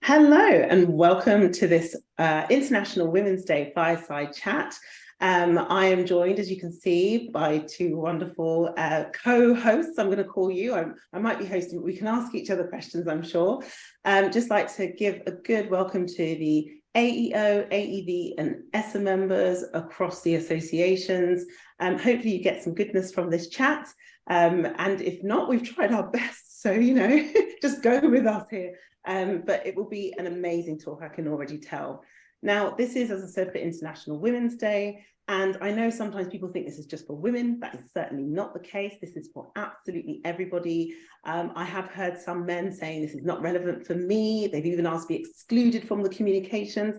Hello and welcome to this International Women's Day fireside chat. I am joined, as you can see, by two wonderful co-hosts. I'm going to call you. I might be hosting, but we can ask each other questions, I'm sure. Just like to give a good welcome to the AEO, AEV and ESSA members across the associations. Hopefully you get some goodness from this chat. And if not, we've tried our best. So, just go with us here. But it will be an amazing talk, I can already tell. Now, this is, as I said, for International Women's Day, and I know sometimes people think this is just for women. That is certainly not the case. This is for absolutely everybody. I have heard some men saying this is not relevant for me. They've even asked to be excluded from the communications.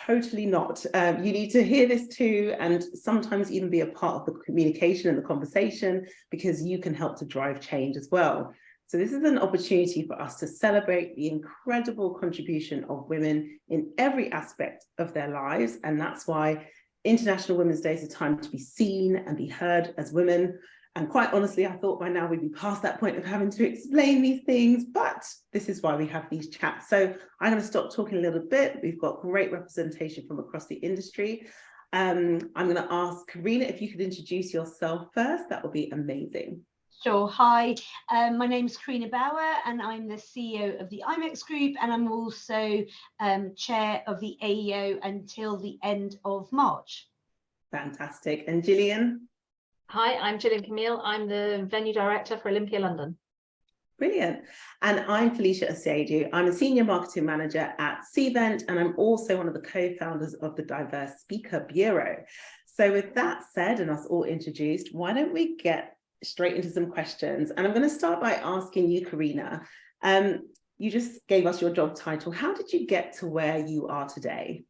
Totally not. You need to hear this too, and sometimes even be a part of the communication and the conversation, because you can help to drive change as well. So this is an opportunity for us to celebrate the incredible contribution of women in every aspect of their lives. And that's why International Women's Day is a time to be seen and be heard as women. And quite honestly, I thought by now we'd be past that point of having to explain these things, but this is why we have these chats. So I'm going to stop talking a little bit. We've got great representation from across the industry. I'm going to ask Karina, if you could introduce yourself first, that would be amazing. Sure. Hi, my name is Karina Bauer and I'm the CEO of the IMEX Group, and I'm also chair of the AEO until the end of March. Fantastic. And Gillian? Hi, I'm Gillian Camille. I'm the venue director for Olympia London. Brilliant. And I'm Felicia Asiedu. I'm a senior marketing manager at Cvent, and I'm also one of the co-founders of the Diverse Speaker Bureau. So with that said, and us all introduced, why don't we get straight into some questions? And I'm going to start by asking you, Karina. You just gave us your job title. How did you get to where you are today?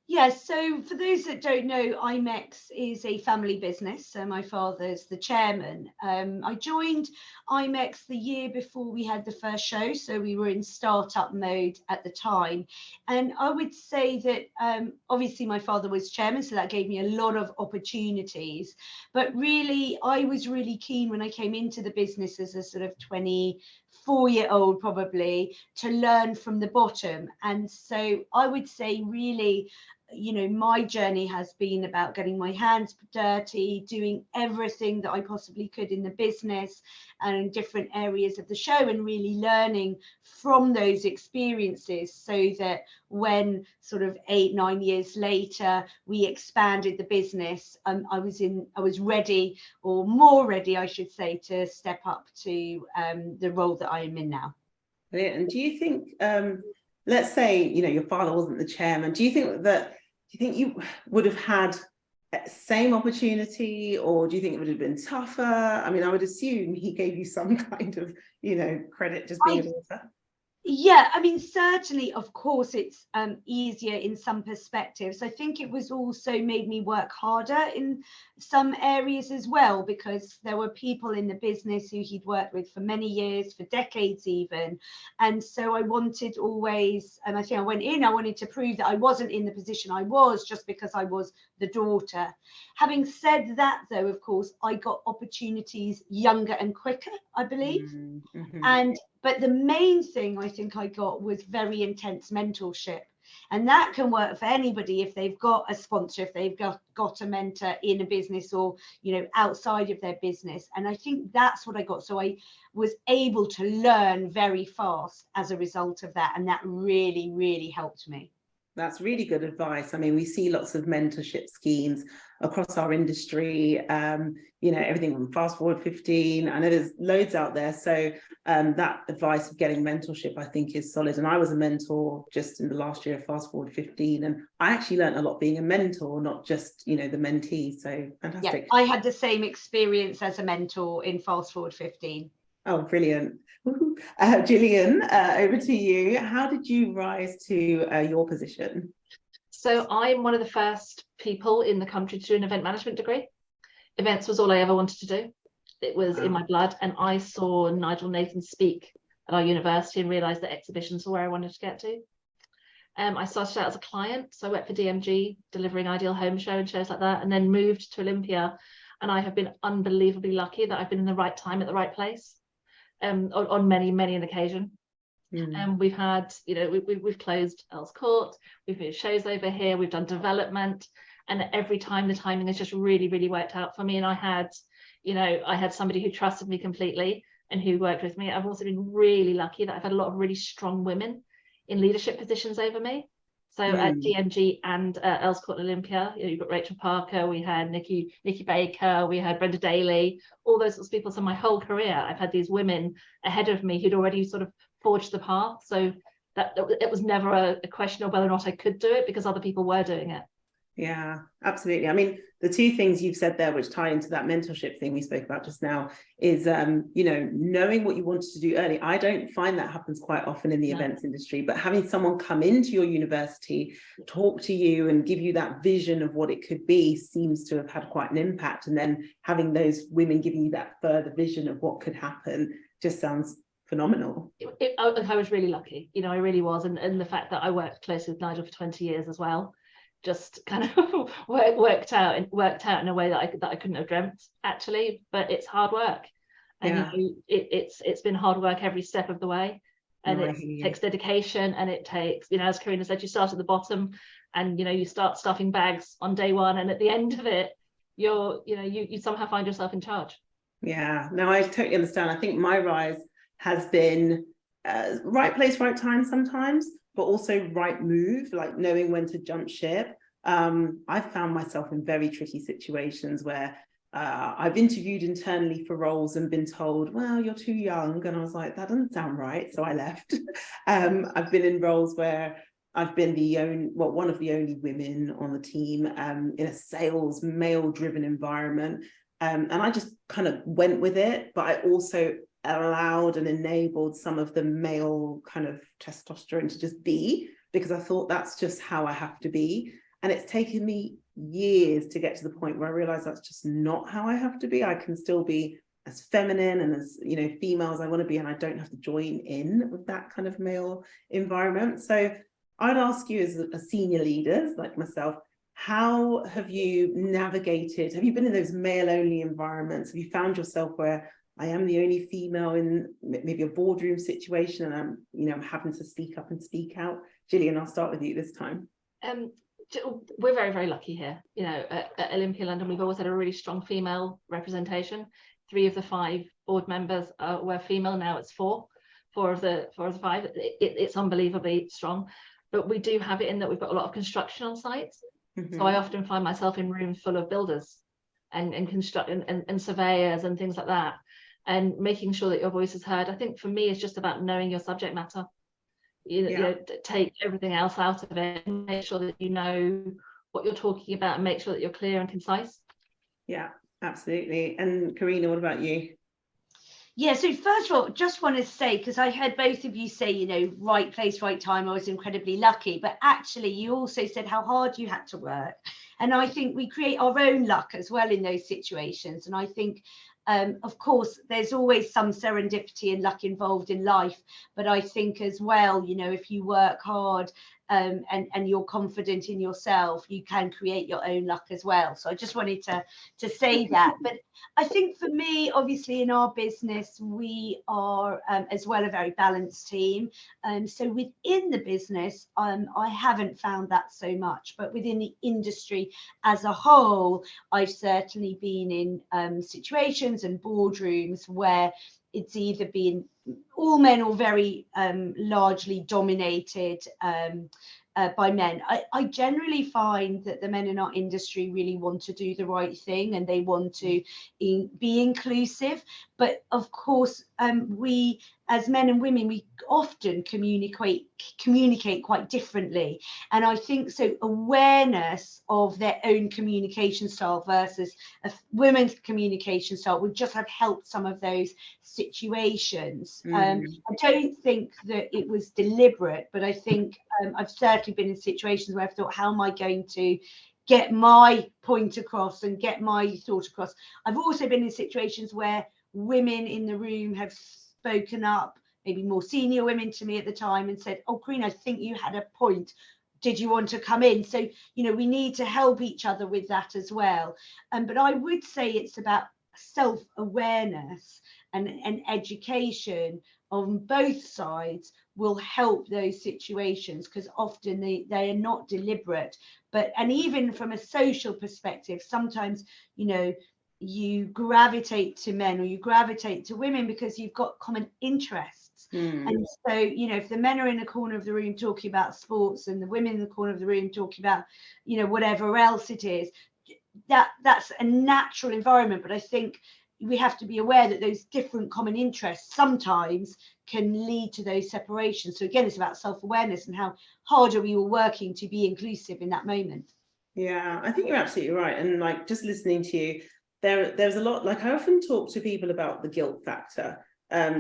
Yes, so for those that don't know, IMEX is a family business. So my father's the chairman. I joined IMEX the year before we had the first show. So we were in startup mode at the time. And I would say that obviously my father was chairman, so that gave me a lot of opportunities. But really, I was really keen when I came into the business as a sort of 24-year-old probably, to learn from the bottom. And so I would say really, my journey has been about getting my hands dirty, doing everything that I possibly could in the business and in different areas of the show, and really learning from those experiences, so that when sort of 8-9 years later we expanded the business, I was ready, or more ready I should say, to step up to the role that I am in now. And do you think, let's say your father wasn't the chairman, do you think you would have had same opportunity, or do you think it would have been tougher? I mean, I would assume he gave you some kind of credit just being an author. Yeah, I mean, certainly, of course, it's easier in some perspectives. I think it was also made me work harder in some areas as well, because there were people in the business who he'd worked with for many years, for decades even. And so I wanted always, and I think I wanted to prove that I wasn't in the position I was just because I was the daughter. Having said that, though, of course, I got opportunities younger and quicker, I believe. Mm-hmm. But the main thing I think I got was very intense mentorship. And that can work for anybody if they've got a sponsor, if they've got a mentor in a business, or, outside of their business. And I think that's what I got. So I was able to learn very fast as a result of that. And that really, really helped me. That's really good advice. I mean, we see lots of mentorship schemes across our industry, everything from Fast Forward 15. I know there's loads out there. So that advice of getting mentorship, I think, is solid. And I was a mentor just in the last year of Fast Forward 15. And I actually learned a lot being a mentor, not just, the mentee. So fantastic. Yeah, I had the same experience as a mentor in Fast Forward 15. Oh, brilliant. Gillian, over to you. How did you rise to your position? So I'm one of the first people in the country to do an event management degree. Events was all I ever wanted to do. It was in my blood, and I saw Nigel Nathan speak at our university and realised that exhibitions were where I wanted to get to. I started out as a client, so I worked for DMG, delivering Ideal Home Show and shows like that, and then moved to Olympia. And I have been unbelievably lucky that I've been in the right time at the right place. On many an occasion. And we've had, you know, we've closed Earl's Court, we've moved shows over here, we've done development, and every time the timing has just really, really worked out for me. And I had, you know, I had somebody who trusted me completely and who worked with me. I've also been really lucky that I've had a lot of really strong women in leadership positions over me. So at DMG and Earl's Court and Olympia, you know, you've got Rachel Parker, we had Nikki Baker, we had Brenda Daly, all those sorts of people. So my whole career, I've had these women ahead of me who'd already sort of forged the path. So that it was never a question of whether or not I could do it, because other people were doing it. Yeah, absolutely. I mean, the two things you've said there, which tie into that mentorship thing we spoke about just now, is, you know, knowing what you wanted to do early. I don't find that happens quite often in the events industry, but having someone come into your university, talk to you and give you that vision of what it could be seems to have had quite an impact. And then having those women giving you that further vision of what could happen just sounds phenomenal. I was really lucky, you know, I really was. And the fact that I worked closely with Nigel for 20 years as well, just kind of worked out in a way that I couldn't have dreamt, actually. But it's hard work, and you know, it's been hard work every step of the way, and it takes dedication, and it takes, you know, as Karina said, you start at the bottom, and you know, you start stuffing bags on day one, and at the end of it, you somehow find yourself in charge. Yeah, no, I totally understand. I think my rise has been right place, right time sometimes, but also right move, like knowing when to jump ship. I've found myself in very tricky situations where I've interviewed internally for roles and been told, well, you're too young. And I was like, that doesn't sound right. So I left. I've been in roles where I've been one of the only women on the team in a sales, male-driven environment. And I just kind of went with it, but I also allowed and enabled some of the male kind of testosterone to just be, because I thought that's just how I have to be. And it's taken me years to get to the point where I realized that's just not how I have to be. I can still be as feminine and as, you know, female as I want to be, and I don't have to join in with that kind of male environment. So I'd ask you, as a senior leaders like myself, how have you navigated, have you been in those male-only environments? Have you found yourself where I am the only female in maybe a boardroom situation, and I'm, you know, having to speak up and speak out? Gillian, I'll start with you this time. We're very, very lucky here. You know, at Olympia London, we've always had a really strong female representation. 3 of the 5 board members were female. Now it's 4 of the 5. It's unbelievably strong. But we do have it in that we've got a lot of construction on site. So I often find myself in rooms full of builders and surveyors and things like that, and making sure that your voice is heard. I think for me, it's just about knowing your subject matter. You know, take everything else out of it and make sure that you know what you're talking about, and make sure that you're clear and concise. Yeah, absolutely. And Karina, what about you? Yeah, so first of all, just want to say, because I heard both of you say, you know, right place, right time, I was incredibly lucky, but actually you also said how hard you had to work. And I think we create our own luck as well in those situations. And I think, of course, there's always some serendipity and luck involved in life. But I think as well, you know, if you work hard and you're confident in yourself, you can create your own luck as well. So I just wanted to say that. But I think for me, obviously, in our business, we are as well a very balanced team. So within the business, I haven't found that so much. But within the industry as a whole, I've certainly been in situations and boardrooms where it's either been all men or very largely dominated by men. I generally find that the men in our industry really want to do the right thing, and they want to be inclusive. But of course, we as men and women, we often communicate quite differently. And I think so awareness of their own communication style versus a women's communication style would just have helped some of those situations. I don't think that it was deliberate, but I think I've certainly been in situations where I've thought, how am I going to get my point across and get my thought across? I've also been in situations where women in the room have spoken up, maybe more senior women to me at the time, and said, oh, Karina, I think you had a point. Did you want to come in? So, you know, we need to help each other with that as well. But I would say it's about self-awareness and education on both sides will help those situations, because often they are not deliberate. And even from a social perspective, sometimes, you know, you gravitate to men or you gravitate to women because you've got common interests. And so, you know, if the men are in a corner of the room talking about sports and the women in the corner of the room talking about, you know, whatever else it is, that's a natural environment. But I think we have to be aware that those different common interests sometimes can lead to those separations. So again, it's about self-awareness and how hard are we all working to be inclusive in that moment. Yeah, I think you're absolutely right. And like, just listening to you, there's a lot, like, I often talk to people about the guilt factor.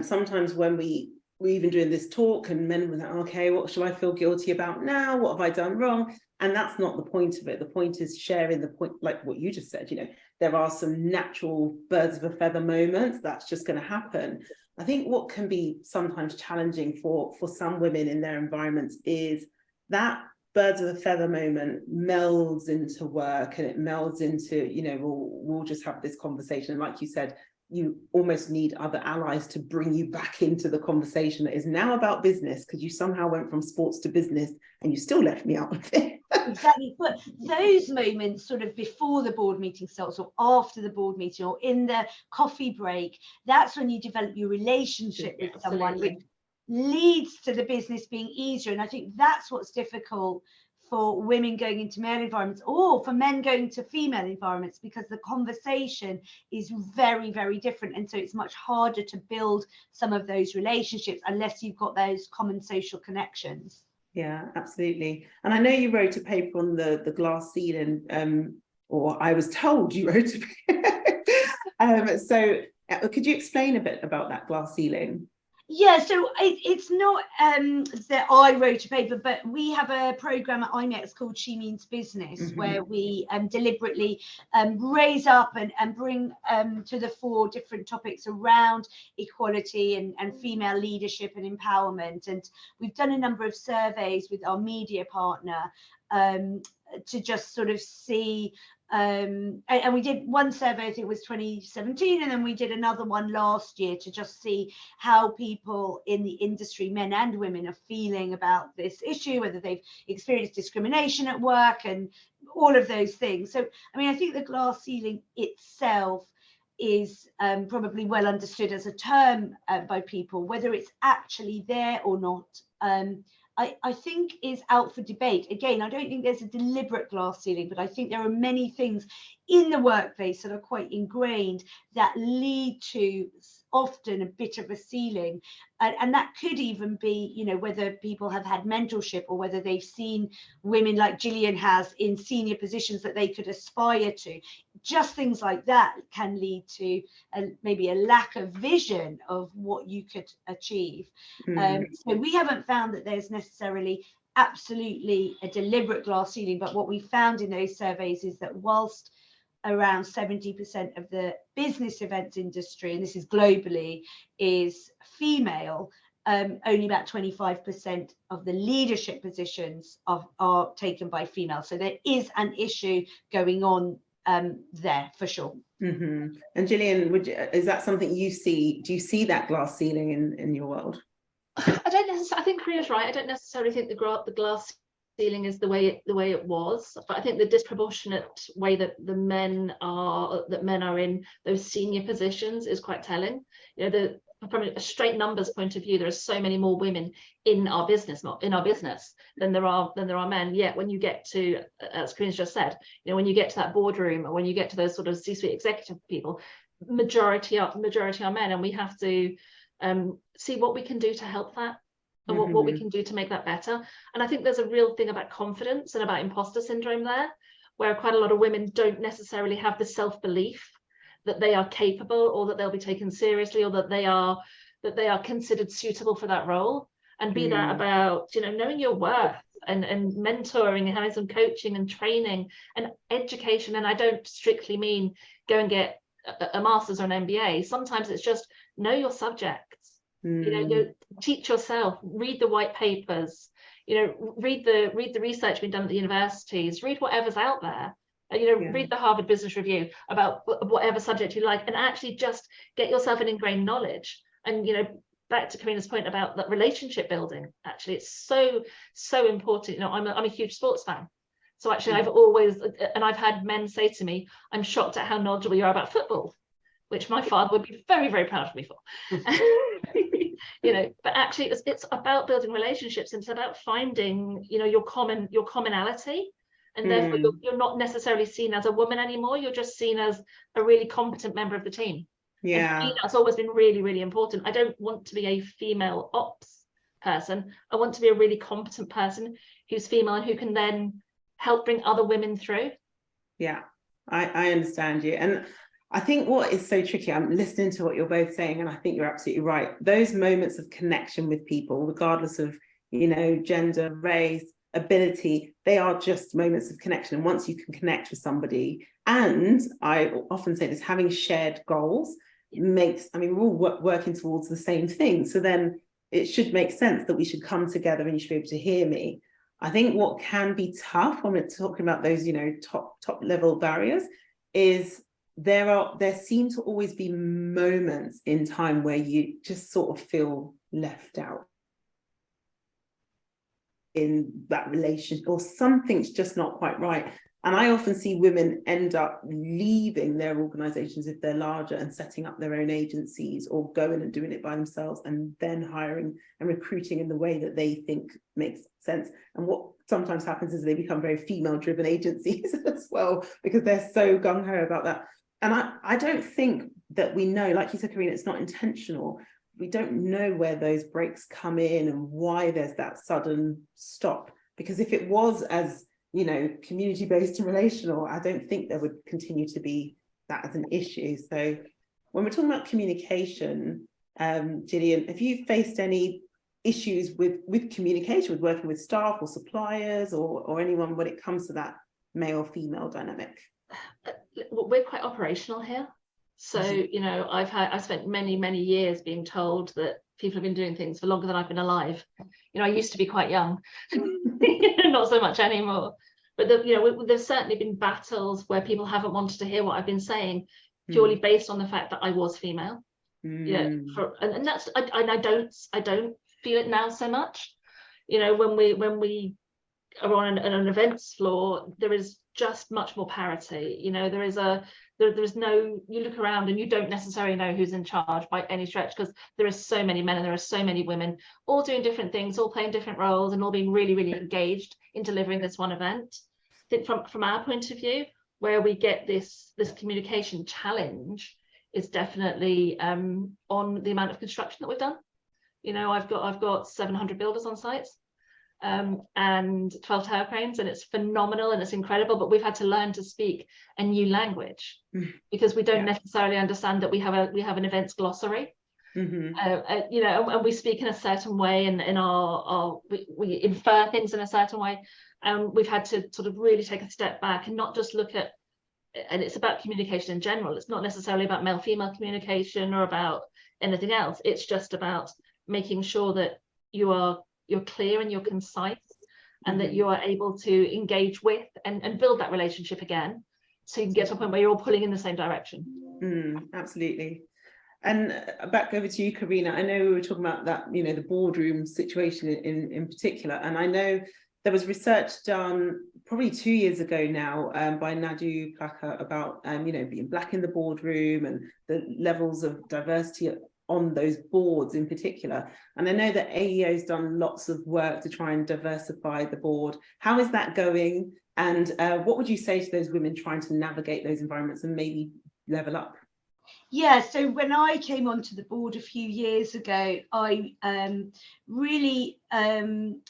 Sometimes when we even doing this talk and men were like, okay, what should I feel guilty about now? What have I done wrong? And that's not the point of it. The point is sharing the point, like what you just said, you know, there are some natural birds of a feather moments that's just going to happen. I think what can be sometimes challenging for some women in their environments is that birds of a feather moment melds into work, and it melds into, you know, we'll just have this conversation. And like you said, you almost need other allies to bring you back into the conversation that is now about business, because you somehow went from sports to business and you still left me out of it. Exactly. But those moments sort of before the board meeting starts or after the board meeting or in the coffee break, that's when you develop your relationship with someone, which leads to the business being easier. And I think that's what's difficult for women going into male environments or for men going to female environments, because the conversation is very, very different. And so it's much harder to build some of those relationships unless you've got those common social connections. Yeah, absolutely. And I know you wrote a paper on the glass ceiling, or I was told you wrote a so could you explain a bit about that glass ceiling? Yeah, so it's not that I wrote a paper, but we have a program at IMEX called She Means Business, where we deliberately raise up and bring to the fore different topics around equality and female leadership and empowerment. And we've done a number of surveys with our media partner to just sort of see. And we did one survey, I think it was 2017, and then we did another one last year to just see how people in the industry, men and women, are feeling about this issue, whether they've experienced discrimination at work and all of those things. So, I mean, I think the glass ceiling itself is probably well understood as a term by people. Whether it's actually there or not, I think is out for debate. Again, I don't think there's a deliberate glass ceiling, but I think there are many things in the workplace that are quite ingrained that lead to often a bit of a ceiling. And that could even be, you know, whether people have had mentorship or whether they've seen women like Gillian has in senior positions that they could aspire to. Just things like that can lead to maybe a lack of vision of what you could achieve. So we haven't found that there's necessarily absolutely a deliberate glass ceiling, but what we found in those surveys is that whilst around 70% of the business events industry, and this is globally, is female, only about 25% of the leadership positions are taken by females. So there is an issue going on there for sure. And Gillian, is that something you see? Do you see that glass ceiling in your world? I don't necessarily. I think Korea's right. I don't necessarily think the glass ceiling is the way it was, but I think the disproportionate way that men are in those senior positions is quite telling. You know, from a straight numbers point of view, there are so many more women in our business than there are men. Yet when you get to, as Corinne's just said, you know, when you get to that boardroom or when you get to those sort of C-suite executive people, majority are men, and we have to see what we can do to help that. And what we can do to make that better. And I think there's a real thing about confidence and about imposter syndrome there, where quite a lot of women don't necessarily have the self-belief that they are capable, or that they'll be taken seriously, or that they are considered suitable for that role. And be that about, you know, knowing your worth and mentoring and having some coaching and training and education. And I don't strictly mean go and get a master's or an MBA. Sometimes it's just know your subjects. You know, teach yourself, read the white papers, you know, read the research being done at the universities, read whatever's out there, Read the Harvard Business Review about whatever subject you like, and actually just get yourself an ingrained knowledge. And back to Karina's point about that relationship building, actually it's so important. I'm a huge sports fan, so actually I've always, and I've had men say to me, I'm shocked at how knowledgeable you are about football, which my father would be very, very proud of me for. But actually it's about building relationships, and it's about finding your commonality. And therefore you're not necessarily seen as a woman anymore, you're just seen as a really competent member of the team. Yeah, and that's always been really, really important. I don't want to be a female ops person, I want to be a really competent person who's female and who can then help bring other women through. Yeah, I understand you. And I think what is so tricky, I'm listening to what you're both saying, and I think you're absolutely right. Those moments of connection with people, regardless of, gender, race, ability, they are just moments of connection. And once you can connect with somebody, and I often say this, having shared goals makes, we're all working towards the same thing. So then it should make sense that we should come together and you should be able to hear me. I think what can be tough when we're talking about those, top level barriers is there seem to always be moments in time where you just sort of feel left out in that relationship, or something's just not quite right. And I often see women end up leaving their organizations if they're larger and setting up their own agencies, or going and doing it by themselves, and then hiring and recruiting in the way that they think makes sense. And what sometimes happens is they become very female-driven agencies as well, because they're so gung-ho about that. And I don't think that we know, like you said, Karina, it's not intentional. We don't know where those breaks come in and why there's that sudden stop. Because if it was as, community-based and relational, I don't think there would continue to be that as an issue. So when we're talking about communication, Gillian, have you faced any issues with communication, with working with staff or suppliers or anyone when it comes to that male-female dynamic? We're quite operational here. So, I've spent many years being told that people have been doing things for longer than I've been alive. I used to be quite young, not so much anymore. But there's certainly been battles where people haven't wanted to hear what I've been saying, purely based on the fact that I was female. And that's I don't feel it now so much. When we are on an events floor, there is just much more parity. There's no, you look around and you don't necessarily know who's in charge by any stretch, because there are so many men and there are so many women all doing different things, all playing different roles, and all being really, really engaged in delivering this one event. I think from our point of view, where we get this communication challenge is definitely on the amount of construction that we've done. I've got 700 builders on sites. And 12 tower cranes, and it's phenomenal and it's incredible, but we've had to learn to speak a new language because we don't necessarily understand that we have an events glossary. And we speak in a certain way, and we infer things in a certain way, and we've had to sort of really take a step back and not just look at, and it's about communication in general. It's not necessarily about male-female communication or about anything else. It's just about making sure that you're clear and you're concise, and that you are able to engage with and build that relationship again, so you can get to a point where you're all pulling in the same direction. Absolutely. And back over to you, Karina. I know we were talking about that, the boardroom situation in particular, and I know there was research done probably 2 years ago now by Nadu Plaka about being Black in the boardroom and the levels of diversity on those boards in particular. And I know that AEO's done lots of work to try and diversify the board. How is that going? And what would you say to those women trying to navigate those environments and maybe level up? Yeah, so when I came onto the board a few years ago, I really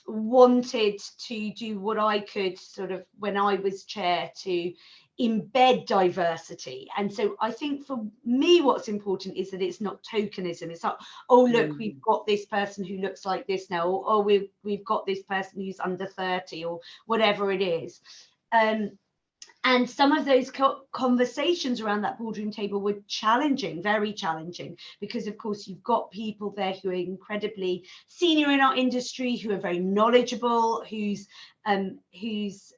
wanted to do what I could sort of when I was chair to embed diversity. And so I think for me what's important is that it's not tokenism. It's not, oh look, we've got this person who looks like this now, or oh we've got this person who's under 30, or whatever it is. And some of those conversations around that boardroom table were challenging, very challenging, because of course you've got people there who are incredibly senior in our industry, who are very knowledgeable, whose advice,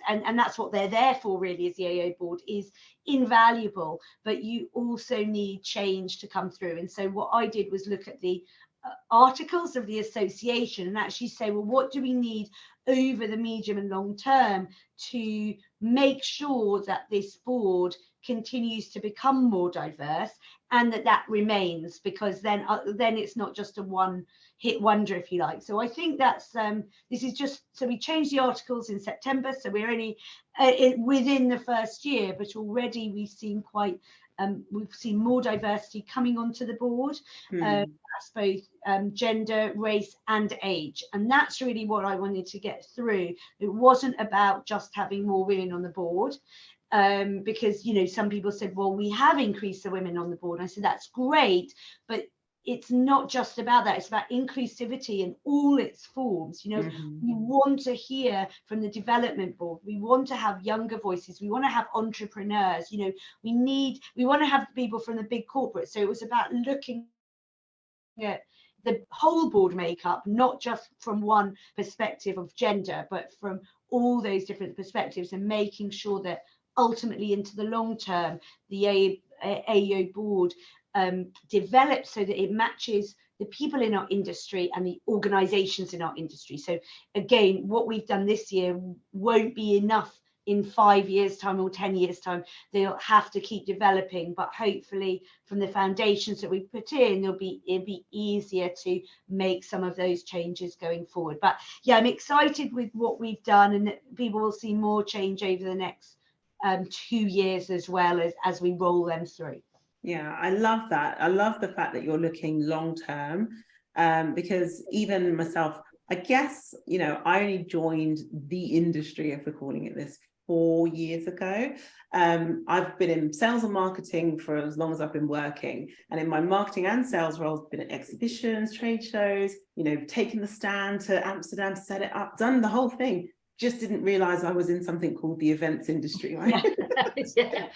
and that's what they're there for really as the AO board, is invaluable. But you also need change to come through. And so what I did was look at the articles of the association and actually say, well, what do we need over the medium and long term to make sure that this board continues to become more diverse, and that remains, because then it's not just a one-hit wonder, if you like. So I think that's this is just, so we changed the articles in September, so we're only within the first year, but already we've seen more diversity coming onto the board. That's both gender, race and age, and that's really what I wanted to get through. It wasn't about just having more women on the board, because some people said, well, we have increased the women on the board. And I said, that's great, but it's not just about that. It's about inclusivity in all its forms. We want to hear from the development board. We want to have younger voices. We want to have entrepreneurs. We want to have people from the big corporates. So it was about looking at the whole board makeup, not just from one perspective of gender, but from all those different perspectives, and making sure that ultimately into the long term, the AO board develops so that it matches the people in our industry and the organizations in our industry. So again, what we've done this year won't be enough in 5 years time or 10 years time. They'll have to keep developing, but hopefully from the foundations that we put in, it'll be easier to make some of those changes going forward. But yeah, I'm excited with what we've done, and that people will see more change over the next 2 years as well as we roll them through. Yeah, I love that. I love the fact that you're looking long term, because even myself, I guess, I only joined the industry, if we're calling it this, 4 years ago. I've been in sales and marketing for as long as I've been working, and in my marketing and sales roles, been at exhibitions, trade shows, taken the stand to Amsterdam, set it up, done the whole thing. Just didn't realize I was in something called the events industry, right? Yeah.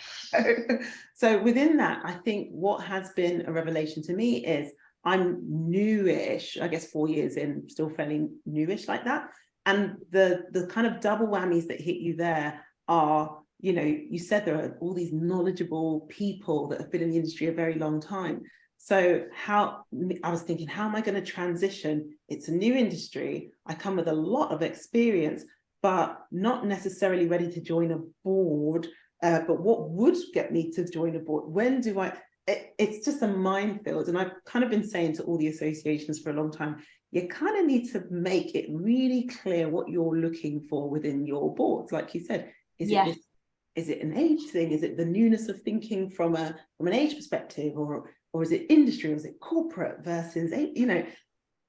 So within that, I think what has been a revelation to me is I'm newish, I guess 4 years in, still fairly newish like that. And the kind of double whammies that hit you there are, you said there are all these knowledgeable people that have been in the industry a very long time. So I was thinking, how am I going to transition? It's a new industry. I come with a lot of experience, but not necessarily ready to join a board. But what would get me to join a board? When do I? It's just a minefield. And I've kind of been saying to all the associations for a long time, you kind of need to make it really clear what you're looking for within your boards. Like you said, is it an age thing? Is it the newness of thinking from an age perspective, or is it industry, or is it corporate versus,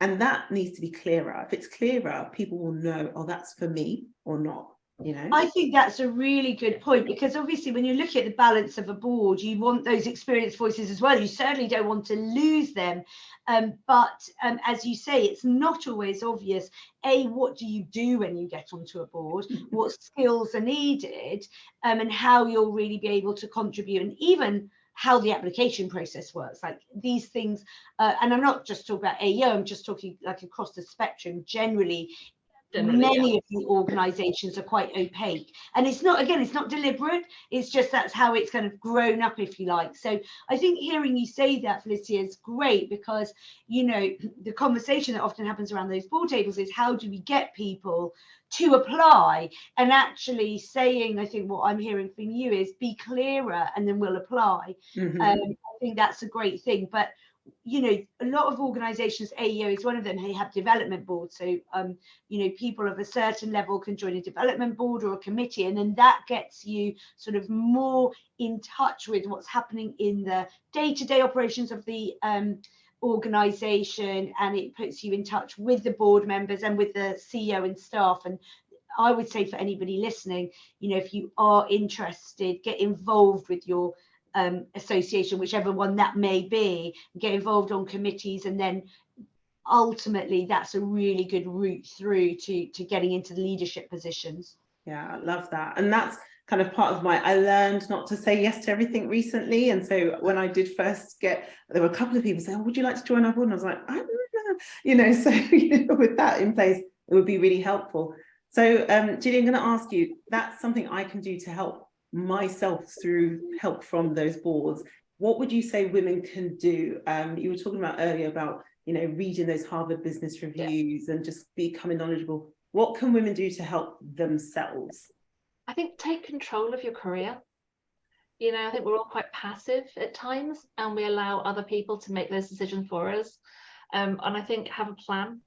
and that needs to be clearer. If it's clearer, people will know, oh, that's for me or not. I think that's a really good point, because obviously when you look at the balance of a board, you want those experienced voices as well. You certainly don't want to lose them. But as you say, it's not always obvious, what do you do when you get onto a board, what skills are needed, and how you'll really be able to contribute, and even how the application process works. Like these things, and I'm not just talking about AO, I'm just talking like across the spectrum generally. Many of the organizations are quite opaque, and it's not deliberate, it's just that's how it's kind of grown up, if you like. So I think hearing you say that, Felicia, is great, because the conversation that often happens around those board tables is, how do we get people to apply? And actually saying, I think what I'm hearing from you is, be clearer and then we'll apply. I think that's a great thing. But a lot of organizations, AEO is one of them, they have development boards. So people of a certain level can join a development board or a committee, and then that gets you sort of more in touch with what's happening in the day-to-day operations of the organization, and it puts you in touch with the board members and with the CEO and staff. And I would say, for anybody listening, if you are interested, get involved with your association, whichever one that may be, get involved on committees, and then ultimately that's a really good route through to getting into the leadership positions. Yeah, I love that. And that's kind of part of I learned not to say yes to everything recently. And so when I did first there were a couple of people saying, oh, would you like to join our board? And I was like, I don't know, so with that in place, it would be really helpful. So Julie, I'm going to ask you, that's something I can do to help myself through help from those boards. What would you say women can do? You were talking about earlier about, reading those Harvard Business Reviews and just becoming knowledgeable. What can women do to help themselves? I think take control of your career. I think we're all quite passive at times, and we allow other people to make those decisions for us. And I think have a plan,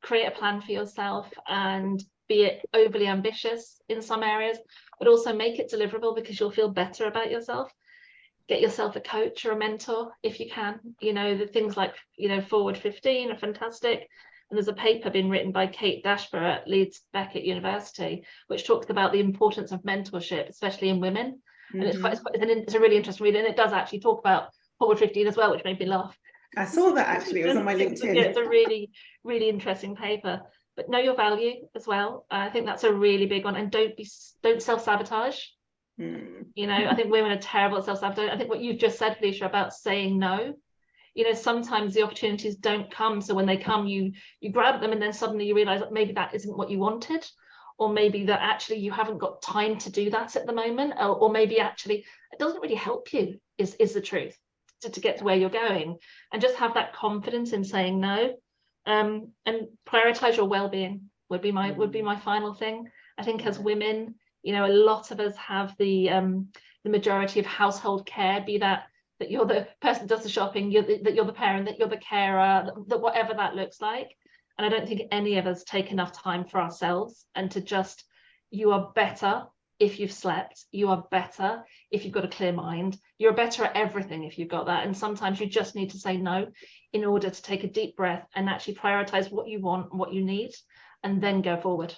create a plan for yourself, and be it overly ambitious in some areas, but also make it deliverable, because you'll feel better about yourself. Get yourself a coach or a mentor if you can. The things like, Forward 15 are fantastic. And there's a paper being written by Kate Dashper at Leeds Beckett University, which talks about the importance of mentorship, especially in women. And it's a really interesting read, and it does actually talk about Forward 15 as well, which made me laugh. I saw that actually, it was on my LinkedIn. Yeah, it's a really, really interesting paper. But know your value as well. I think that's a really big one. And don't self-sabotage. I think women are terrible at self-sabotage. I think what you've just said, Felicia, about saying no, sometimes the opportunities don't come. So when they come, you grab them, and then suddenly you realize that maybe that isn't what you wanted, or maybe that actually you haven't got time to do that at the moment, or maybe actually it doesn't really help you, is the truth, to get to where you're going. And just have that confidence in saying no, and prioritize your well-being would be my final thing. I think as women, a lot of us have the majority of household care, be that you're the person that does the shopping, that you're the parent, that you're the carer, that whatever that looks like. And I don't think any of us take enough time for ourselves, and to you are better if you've slept, you are better if you've got a clear mind, you're better at everything if you've got that. And sometimes you just need to say no in order to take a deep breath and actually prioritize what you want and what you need, and then go forward.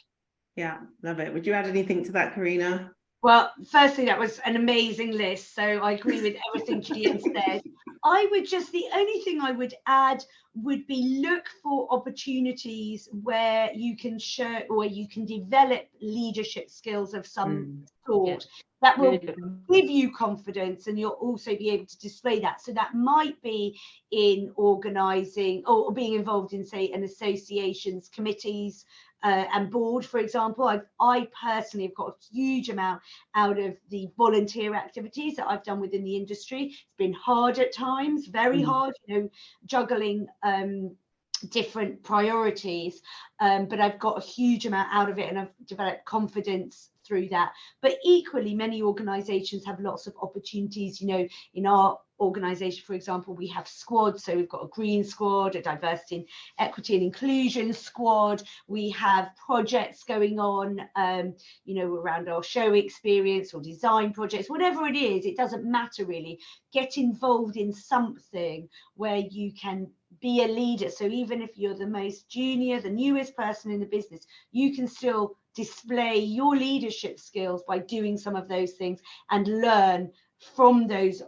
Yeah, love it. Would you add anything to that, Karina? Well, firstly, that was an amazing list. So I agree with everything Julian said. The only thing I would add would be look for opportunities where you can show, or you can develop leadership skills of some sort. That will give you confidence, and you'll also be able to display that. So that might be in organising or being involved in, say, an association's committees, and board, for example. I personally have got a huge amount out of the volunteer activities that I've done within the industry. It's been hard at times, very hard, juggling different priorities, but I've got a huge amount out of it, and I've developed confidence through that. But equally, many organizations have lots of opportunities. In our organization, for example, we have squads. So we've got a green squad, a diversity and equity and inclusion squad. We have projects going on, around our show experience or design projects, whatever it is, it doesn't matter really. Get involved in something where you can be a leader. So even if you're the most junior, the newest person in the business, you can still display your leadership skills by doing some of those things and learn from those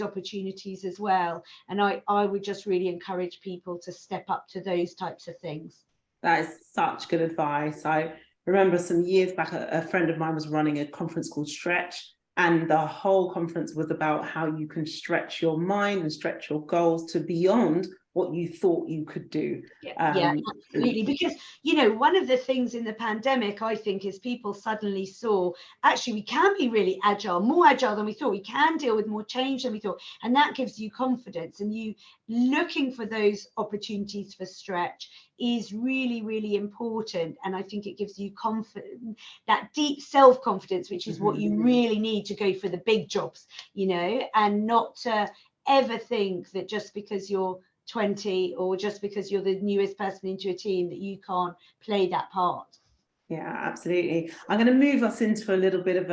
opportunities as well. And I would just really encourage people to step up to those types of things. That is such good advice. I remember some years back, a friend of mine was running a conference called Stretch, and the whole conference was about how you can stretch your mind and stretch your goals to beyond what you thought you could do. Yeah, absolutely. Because, one of the things in the pandemic, I think, is people suddenly saw, actually, we can be really agile, more agile than we thought. We can deal with more change than we thought. And that gives you confidence. And you looking for those opportunities for stretch is really, really important. And I think it gives you confidence, that deep self-confidence, which is what you really need to go for the big jobs, and not to ever think that just because you're 20 or just because you're the newest person into a team that you can't play that part. Yeah, absolutely. I'm going to move us into a little bit of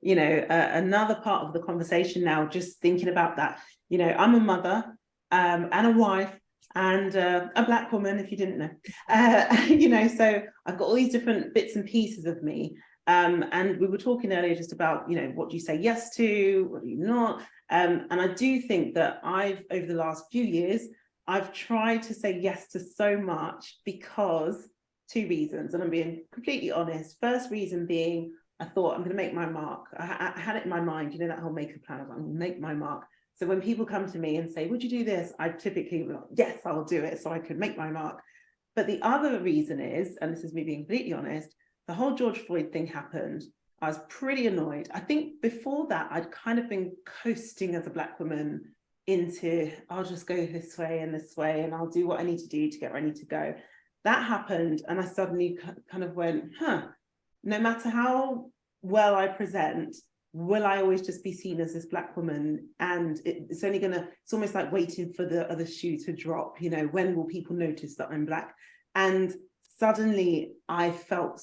another part of the conversation now, just thinking about that. I'm a mother and a wife and a Black woman, if you didn't know, so I've got all these different bits and pieces of me. And we were talking earlier just about, what do you say yes to, what do you not? And I do think that over the last few years, I've tried to say yes to so much because two reasons, and I'm being completely honest. First reason being, I thought I'm going to make my mark. I had it in my mind, you know, that whole makeup plan. I'm going to make my mark. So when people come to me and say, would you do this? I typically be like, yes, I'll do it so I can make my mark. But the other reason is, and this is me being completely honest, the whole George Floyd thing happened. I was pretty annoyed. I think before that, I'd kind of been coasting as a Black woman into, I'll just go this way and I'll do what I need to do to get where I need to go. That happened. And I suddenly kind of went, no matter how well I present, will I always just be seen as this Black woman? And it's only it's almost like waiting for the other shoe to drop, you know, when will people notice that I'm Black? And suddenly I felt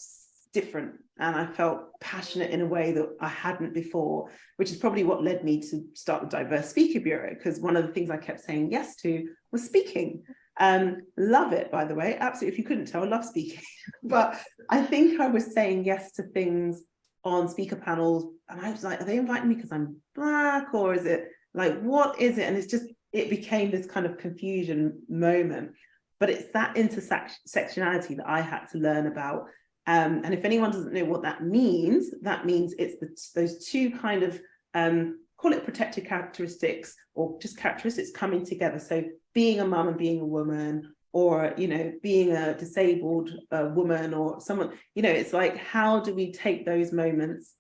different, and I felt passionate in a way that I hadn't before, which is probably what led me to start the Diverse Speaker Bureau, because one of the things I kept saying yes to was speaking. Love it, by the way, absolutely. If you couldn't tell, I love speaking. But I think I was saying yes to things on speaker panels, and I was like, are they inviting me because I'm Black, or is it like, what is it? And it became this kind of confusion moment. But it's that intersectionality that I had to learn about. And if anyone doesn't know what that means it's those two kind of, call it protected characteristics, or just characteristics coming together. So being a mum and being a woman, or, you know, being a disabled woman or someone, you know, it's like, how do we take those moments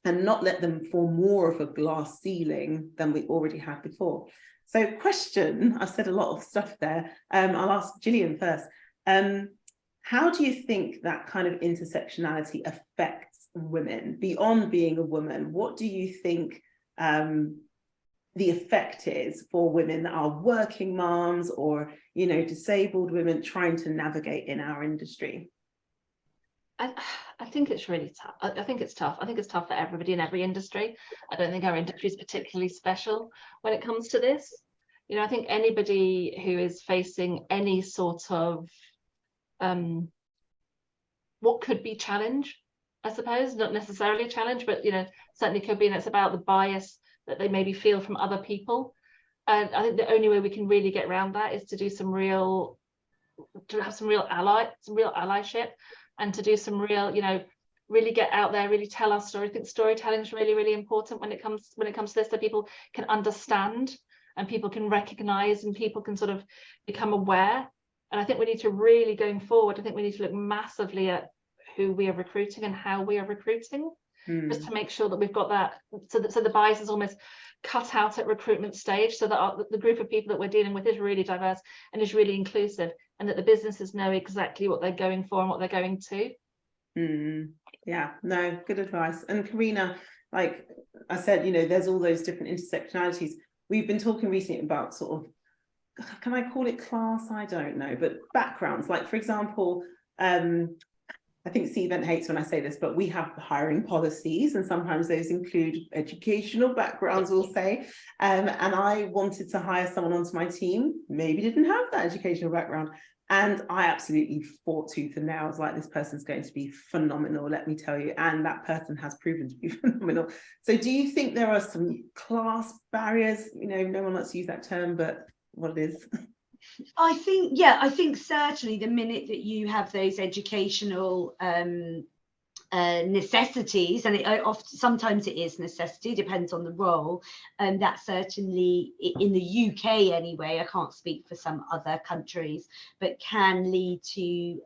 and not let them form more of a glass ceiling than we already had before? So question, I've said a lot of stuff there. I'll ask Gillian first. How do you think that kind of intersectionality affects women beyond being a woman? What do you think the effect is for women that are working moms, or, you know, disabled women trying to navigate in our industry? I think it's really tough. I think it's tough. I think it's tough for everybody in every industry. I don't think our industry is particularly special when it comes to this. You know, I think anybody who is facing any sort of what could be challenge, I suppose, not necessarily a challenge, but, you know, certainly could be, and it's about the bias that they maybe feel from other people. And I think the only way we can really get around that is to do to have some real allyship, and to do some real, you know, really get out there, really tell our story. I think storytelling is really, really important when it comes to this, so people can understand and people can recognize and people can sort of become aware. And I think we need to really, going forward, I think we need to look massively at who we are recruiting and how we are recruiting, just to make sure that we've got that, so the bias is almost cut out at recruitment stage, so that the group of people that we're dealing with is really diverse and is really inclusive, and that the businesses know exactly what they're going for and what they're going to. Yeah, no, good advice. And Karina, like I said, you know, there's all those different intersectionalities. We've been talking recently about sort of, can I call it class? I don't know, but backgrounds. Like, for example, I think Stephen hates when I say this, but we have hiring policies, and sometimes those include educational backgrounds, we'll say. And I wanted to hire someone onto my team, maybe didn't have that educational background. And I absolutely fought tooth and nail. I was like, this person's going to be phenomenal, let me tell you. And that person has proven to be phenomenal. So do you think there are some class barriers? You know, no one likes to use that term, but what it is? I think certainly the minute that you have those educational necessities, and sometimes it is necessity, depends on the role, and that certainly in the UK anyway, I can't speak for some other countries, but can lead to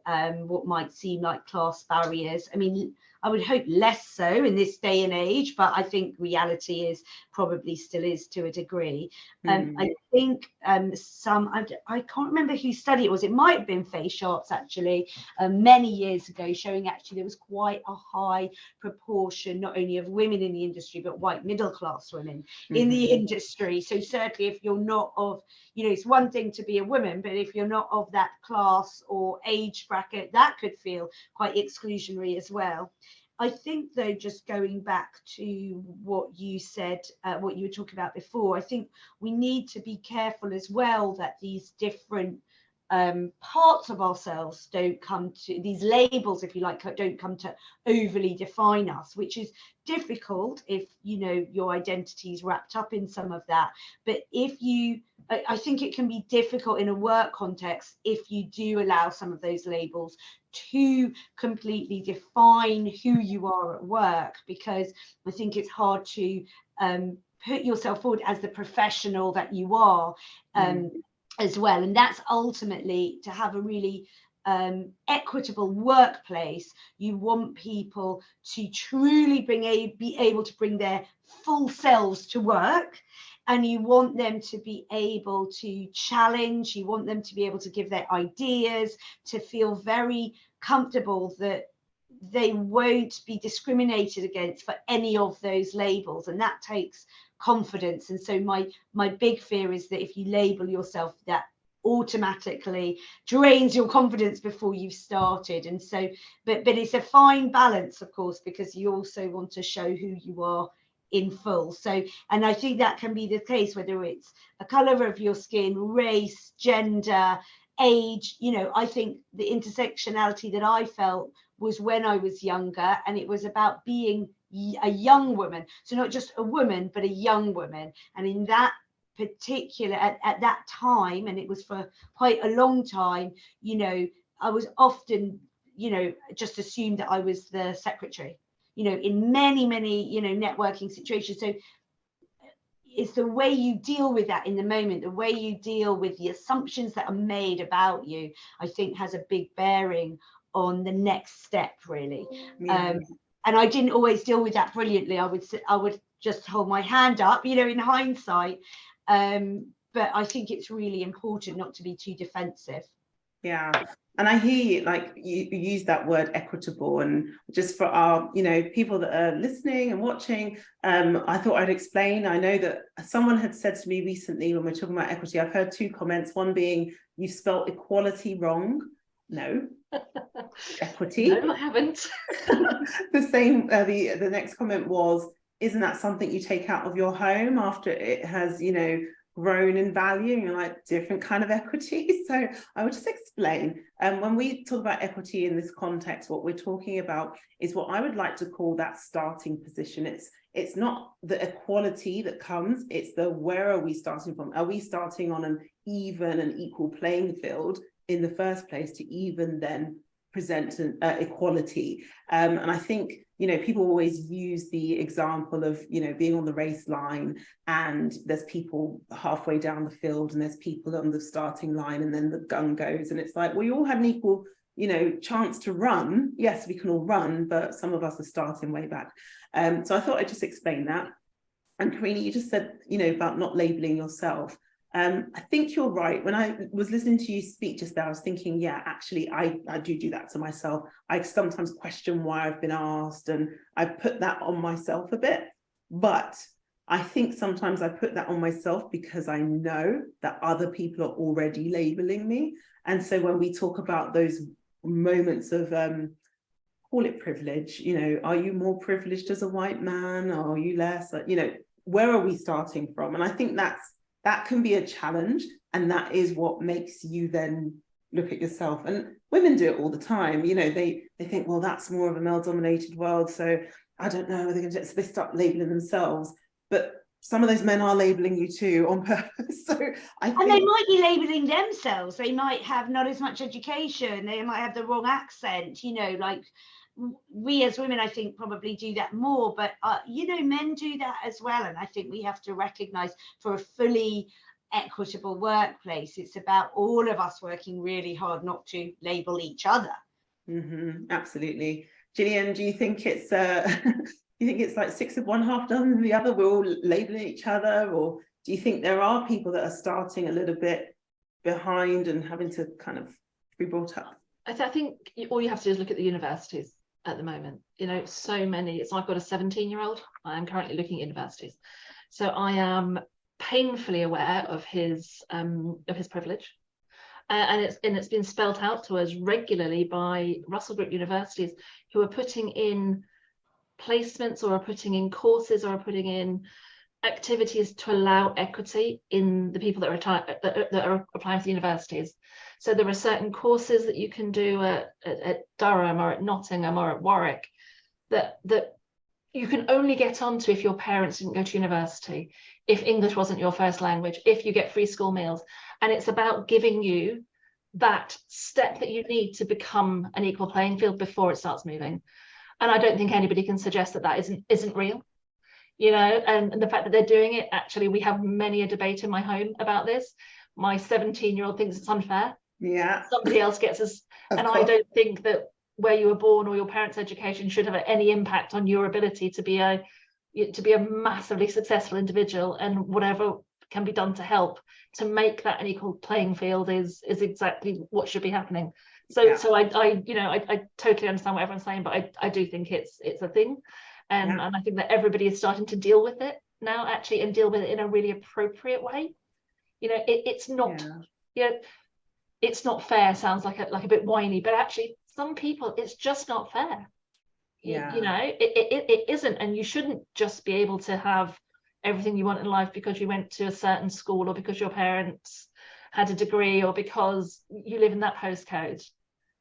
what might seem like class barriers. I mean, I would hope less so in this day and age, but I think reality is probably still is to a degree. I think I can't remember who studied it was. It might have been Face Sharps actually, many years ago, showing actually there was quite a high proportion not only of women in the industry but white middle class women in the industry. So certainly if you're not of, you know, it's one thing to be a woman, but if you're not of that class or age bracket, that could feel quite exclusionary as well. I think though, just going back to what you said, what you were talking about before, I think we need to be careful as well that these different parts of ourselves don't come to, these labels, if you like, don't come to overly define us, which is difficult if, you know, your identity is wrapped up in some of that. But if you, I think it can be difficult in a work context if you do allow some of those labels to completely define who you are at work, because I think it's hard to put yourself forward as the professional that you are. As well, and that's ultimately to have a really equitable workplace. You want people to truly be able to bring their full selves to work, and you want them to be able to challenge, you want them to be able to give their ideas, to feel very comfortable that they won't be discriminated against for any of those labels, and that takes confidence. And so my big fear is that if you label yourself, that automatically drains your confidence before you've started. And so but it's a fine balance, of course, because you also want to show who you are in full. So, and I think that can be the case whether it's a color of your skin, race, gender, age. You know, I think the intersectionality that I felt was when I was younger, and it was about being a young woman. So not just a woman, but a young woman. And in that particular, at that time, and it was for quite a long time, you know, I was often, you know, just assumed that I was the secretary, you know, in many, you know, networking situations. So it's the way you deal with that in the moment, the way you deal with the assumptions that are made about you, I think has a big bearing on the next step, really. And I didn't always deal with that brilliantly. I would just hold my hand up, you know, in hindsight. But I think it's really important not to be too defensive. Yeah, and I hear you, like you use that word equitable, and just for our, you know, people that are listening and watching, I thought I'd explain. I know that someone had said to me recently when we're talking about equity, I've heard two comments, one being you spelt equality wrong. No. Equity. No, I haven't. The same, the next comment was, isn't that something you take out of your home after it has, you know, grown in value? And you're like, different kind of equity. So I would just explain, when we talk about equity in this context, what we're talking about is what I would like to call that starting position. It's not the equality that comes, it's the where are we starting from? Are we starting on an even and equal playing field in the first place to even then present an equality? And I think, you know, people always use the example of, you know, being on the race line and there's people halfway down the field and there's people on the starting line and then the gun goes, and it's like, well, you all had an equal, you know, chance to run. Yes, we can all run, but some of us are starting way back. So I thought I'd just explain that. And Karina, you just said, you know, about not labeling yourself. I think you're right. When I was listening to you speak just there, I was thinking, yeah, actually, I do that to myself. I sometimes question why I've been asked, and I put that on myself a bit. But I think sometimes I put that on myself because I know that other people are already labeling me. And so when we talk about those moments of, call it privilege, you know, are you more privileged as a white man, or are you less? You know, where are we starting from? And I think that can be a challenge, and that is what makes you then look at yourself. And women do it all the time, you know, they think, well, that's more of a male dominated world, so I don't know, so they start labeling themselves. But some of those men are labeling you too on purpose. So I think, and they might be labeling themselves, they might have not as much education, they might have the wrong accent, you know, like we as women, I think, probably do that more, but you know, men do that as well. And I think we have to recognize, for a fully equitable workplace, it's about all of us working really hard not to label each other. Absolutely. Gillian, do you think it's you think it's like 6 of one, half dozen of the other, we're all labeling each other? Or do you think there are people that are starting a little bit behind and having to kind of be brought up? I think all you have to do is look at the universities at the moment. You know, so many. It's I've got a 17-year-old. I am currently looking at universities, so I am painfully aware of his privilege, and it's been spelt out to us regularly by Russell Group universities, who are putting in placements or are putting in courses or are putting in activities to allow equity in the people that are applying to the universities. So there are certain courses that you can do at Durham or at Nottingham or at Warwick that you can only get onto if your parents didn't go to university, if English wasn't your first language, if you get free school meals. And it's about giving you that step that you need to become an equal playing field before it starts moving. And I don't think anybody can suggest that isn't real, you know, and the fact that they're doing it. Actually, we have many a debate in my home about this. My 17-year-old thinks it's unfair. Yeah. Somebody else gets us. And course. I don't think that where you were born or your parents' education should have any impact on your ability to be a massively successful individual, and whatever can be done to help to make that an equal playing field is exactly what should be happening. So Yeah. so I totally understand what everyone's saying, but I do think it's a thing, and Yeah. and I think that everybody is starting to deal with it now, actually, and deal with it in a really appropriate way. You know, it's not, you know, it's not fair sounds like a bit whiny, but actually some people it's just not fair. Yeah. You know, it isn't, and you shouldn't just be able to have everything you want in life because you went to a certain school, or because your parents had a degree, or because you live in that postcode.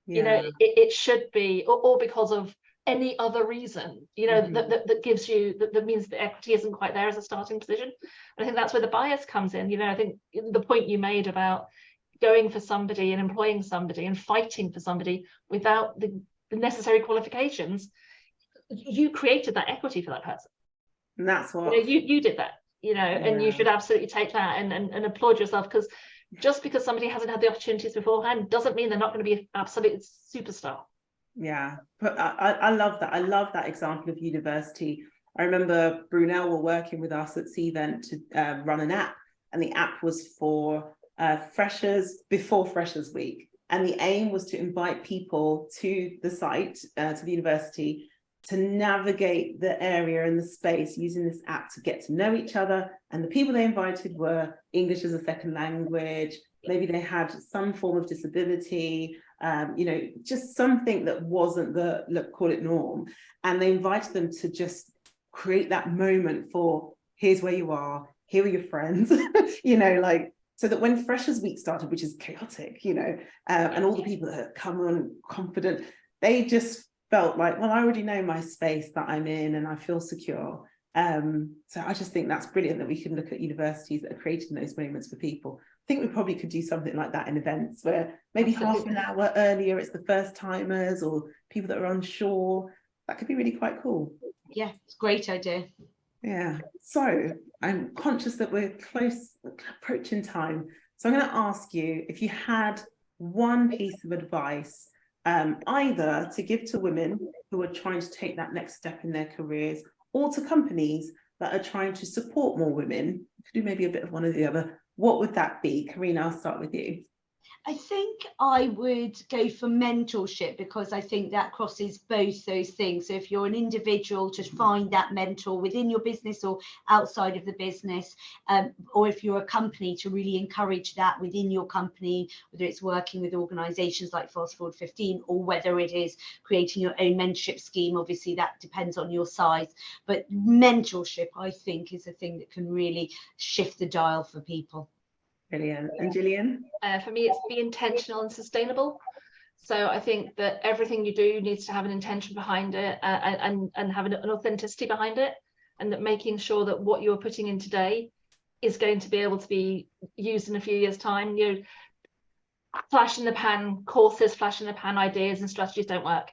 Yeah. You know, it should be, or because of any other reason, you know, that gives you that means that equity isn't quite there as a starting position. And I think that's where the bias comes in. You know, I think the point you made about going for somebody and employing somebody and fighting for somebody without the necessary qualifications, you created that equity for that person. And that's what, you know, you did that, you know, and you should absolutely take that and applaud yourself, because just because somebody hasn't had the opportunities beforehand doesn't mean they're not going to be an absolute superstar. Yeah, but I love that. I love that example of university. I remember Brunel were working with us at Cvent to run an app, and the app was for freshers before Freshers Week. And the aim was to invite people to the site, to the university, to navigate the area and the space using this app to get to know each other. And the people they invited were English as a second language. Maybe they had some form of disability, you know, just something that wasn't call it norm. And they invited them to just create that moment for, here's where you are, here are your friends, you know, like, so that when Freshers Week started, which is chaotic, you know, and all the people that come on confident, they just felt like, well, I already know my space that I'm in and I feel secure. So I just think that's brilliant that we can look at universities that are creating those moments for people. I think we probably could do something like that in events where maybe half an hour earlier, it's the first timers or people that are unsure. That could be really quite cool. Yeah, it's a great idea. Yeah, so I'm conscious that we're close approaching time. So I'm going to ask you if you had one piece of advice, either to give to women who are trying to take that next step in their careers, or to companies that are trying to support more women, do maybe a bit of one or the other, what would that be? Karina, I'll start with you. I think I would go for mentorship, because I think that crosses both those things. So if you're an individual, just find that mentor within your business or outside of the business, or if you're a company, to really encourage that within your company, whether it's working with organisations like Fast Forward 15, or whether it is creating your own mentorship scheme. Obviously, that depends on your size, but mentorship, I think, is a thing that can really shift the dial for people. Brilliant. And Gillian? For me, it's be intentional and sustainable. So I think that everything you do needs to have an intention behind it, and have an authenticity behind it, and that making sure that what you're putting in today is going to be able to be used in a few years' time. You know, flash in the pan courses, flash in the pan ideas and strategies don't work.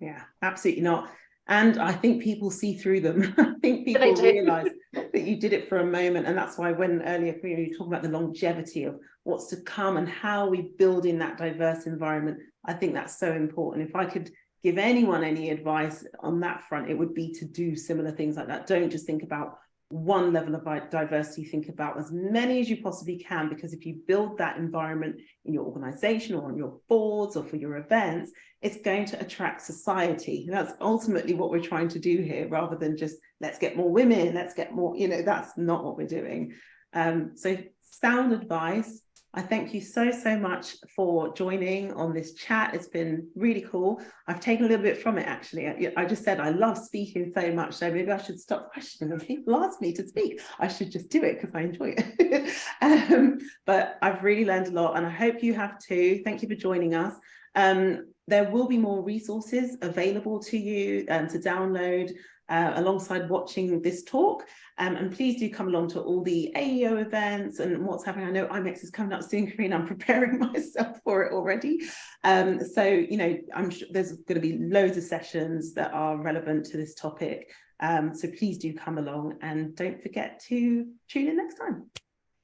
Yeah, absolutely not. And I think people see through them. I think people realise that you did it for a moment. And that's why when earlier you were talking about the longevity of what's to come and how we build in that diverse environment, I think that's so important. If I could give anyone any advice on that front, it would be to do similar things like that. Don't just think about one level of diversity, think about as many as you possibly can, because if you build that environment in your organization or on your boards or for your events, it's going to attract society. That's ultimately what we're trying to do here, rather than just let's get more women, let's get more, you know, that's not what we're doing. So sound advice. I thank you so much for joining on this chat. It's been really cool. I've taken a little bit from it, actually. I just said I love speaking so much, so maybe I should stop questioning when people ask me to speak. I should just do it because I enjoy it. But I've really learned a lot, and I hope you have too. Thank you for joining us. There will be more resources available to you to download alongside watching this talk. And please do come along to all the AEO events and what's happening. I know IMEX is coming up soon, Karina. I'm preparing myself for it already. So, you know, I'm sure there's going to be loads of sessions that are relevant to this topic. So please do come along, and don't forget to tune in next time.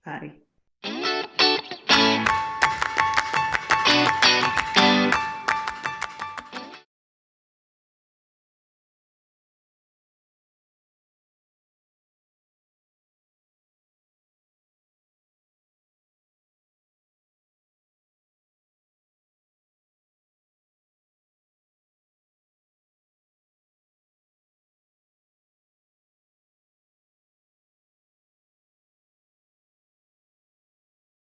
Bye.